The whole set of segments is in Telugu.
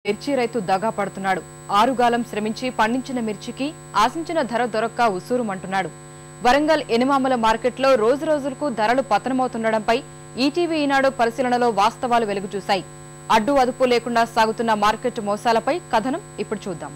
మిర్చి రైతు దగా పడుతున్నాడు. ఆరుగాలం శ్రమించి పండించిన మిర్చికి ఆశించిన ధర దొరక్క ఉసూరుమంటున్నాడు. వరంగల్ ఎనిమామల మార్కెట్లో రోజురోజులకు ధరలు పతనమవుతుండడంపై ఈటీవీ ఈనాడు పరిశీలనలో వాస్తవాలు వెలుగు చూశాయి. అడ్డు అదుపు లేకుండా సాగుతున్న మార్కెట్ మోసాలపై కథనం ఇప్పుడు చూద్దాం.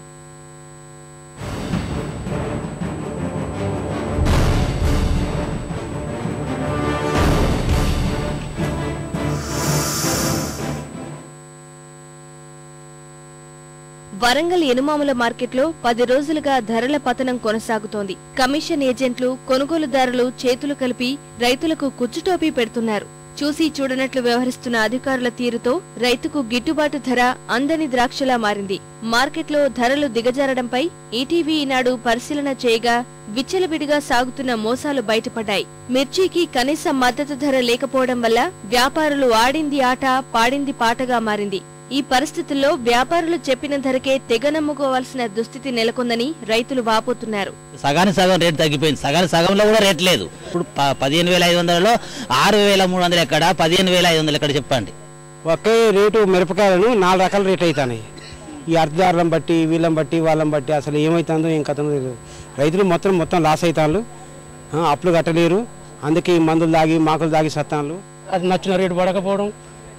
వరంగల్ ఎనుమాముల మార్కెట్లో 10 రోజులుగా ధరల పతనం కొనసాగుతోంది. కమిషన్ ఏజెంట్లు, కొనుగోలుదారులు చేతులు కలిపి రైతులకు కుచ్చుటోపీ పెడుతున్నారు. చూసి చూడనట్లు వ్యవహరిస్తున్న అధికారుల తీరుతో రైతుకు గిట్టుబాటు ధర అందని ద్రాక్షలా మారింది. మార్కెట్లో ధరలు దిగజారడంపై ఈటీవీ ఈనాడు పరిశీలన చేయగా విచ్చలవిడిగా సాగుతున్న మోసాలు బయటపడ్డాయి. మిర్చికి కనీస మద్దతు ధర లేకపోవడం వల్ల వ్యాపారులు ఆడింది ఆట, పాడింది పాటగా మారింది. ఈ పరిస్థితుల్లో వ్యాపారులు చెప్పిన ధరకే తెగ నమ్ముకోవాల్సిన దుస్థితి నెలకొందని రైతులు వాపోతున్నారు. సగానికి సగం రేటు తగ్గిపోయింది. సగంలో కూడా రేట్ లేదు. ఇప్పుడు 15,500లో 6,300 ఎక్కడ, 15,500 ఎక్కడ చెప్పండి. ఒకే రేటు మిరపకాయలను 4 రకాల రేట్లు అవుతాయి. ఈ అర్ధదారులను బట్టి, వీళ్ళని బట్టి, వాళ్ళని బట్టి అసలు ఏమవుతుందో ఏం కథ రైతులు మొత్తం లాస్ అవుతాను. అప్పులు కట్టలేరు. అందుకే మందులు దాగి మాకులు దాగి సత్తాను. అది నచ్చిన రేటు పడకపోవడం,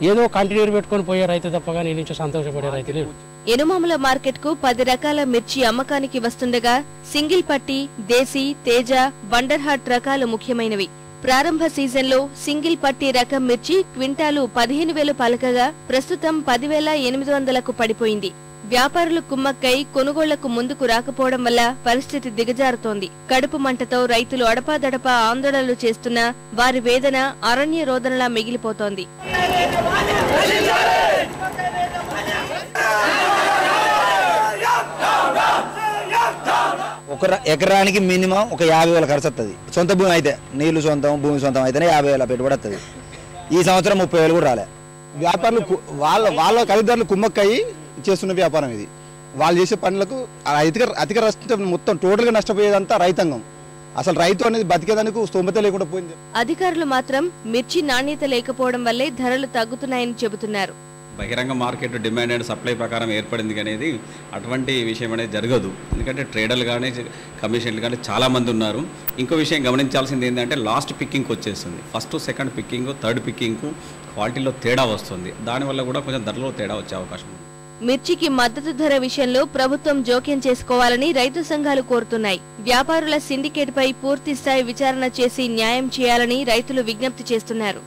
ఏదో కంటిన్యూ పెట్టుకుని పోయే రైతు తప్పగా నేను నుంచి సంతోషపడే రైతు లేడు. ఎనుమాముల మార్కెట్ కు 10 రకాల మిర్చి అమ్మకానికి వస్తుండగా సింగిల్ పట్టి, దేశీ, తేజ, బండర్హాట్ రకాలు ముఖ్యమైనవి. ప్రారంభ సీజన్లో సింగిల్ పట్టి రకం మిర్చి క్వింటాలు 15,000 పలకగా ప్రస్తుతం 10,800కు పడిపోయింది. వ్యాపారులు కుమ్మక్కై కొనుగోళ్లకు ముందుకు రాకపోవడం వల్ల పరిస్థితి దిగజారుతోంది. కడుపు మంటతో రైతులు అడపాదడపా ఆందోళనలు చేస్తున్నా వారి వేదన అరణ్య రోదనలా మిగిలిపోతోంది. ఒక ఎకరానికి మినిమం ఒక 50,000 ఖర్చు వస్తుంది. సొంత భూమి అయితే, నీళ్లు సొంతం, భూమి సొంతం అయితేనే 50,000 పెట్టుబడి వస్తుంది. ఈ సంవత్సరం 30,000 కూడా రాలే. వ్యాపారులు వాళ్ళ ఖరీదారులు కుమ్మక్కయ్యి చేస్తున్న వ్యాపారం ఇది. వాళ్ళు చేసే పనులకు అధిక నష్టం, మొత్తం టోటల్గా నష్టపోయేదంతా రైతాంగం. అసలు రైతు అనేది బతికేదానికి స్తోమత లేకుండా పోయింది. అధికారులు మాత్రం మిర్చి నాణ్యత లేకపోవడం వల్లే ధరలు తగ్గుతున్నాయని చెబుతున్నారు. బహిరంగ మార్కెట్ డిమాండ్ అండ్ సప్లై ప్రకారం ఏర్పడింది అనేది అటువంటి విషయం అనేది జరగదు. ఎందుకంటే ట్రేడర్లు కానీ కమిషన్లు కానీ చాలామంది ఉన్నారు. ఇంకో విషయం గమనించాల్సింది ఏంటంటే లాస్ట్ పిక్కింగ్కి వచ్చేస్తుంది. ఫస్ట్, సెకండ్ పిక్కింగ్, థర్డ్ పిక్కింగ్కు క్వాలిటీలో తేడా వస్తుంది. దానివల్ల కూడా కొంచెం ధరలో తేడా వచ్చే అవకాశం ఉంది. మిర్చికి మద్దతు ధర విషయంలో ప్రభుత్వం జోక్యం చేసుకోవాలని రైతు సంఘాలు కోరుతున్నాయి. వ్యాపారుల సిండికేట్ పై పూర్తి స్థాయి విచారణ చేసి న్యాయం చేయాలని రైతులు విజ్ఞప్తి చేస్తున్నారు.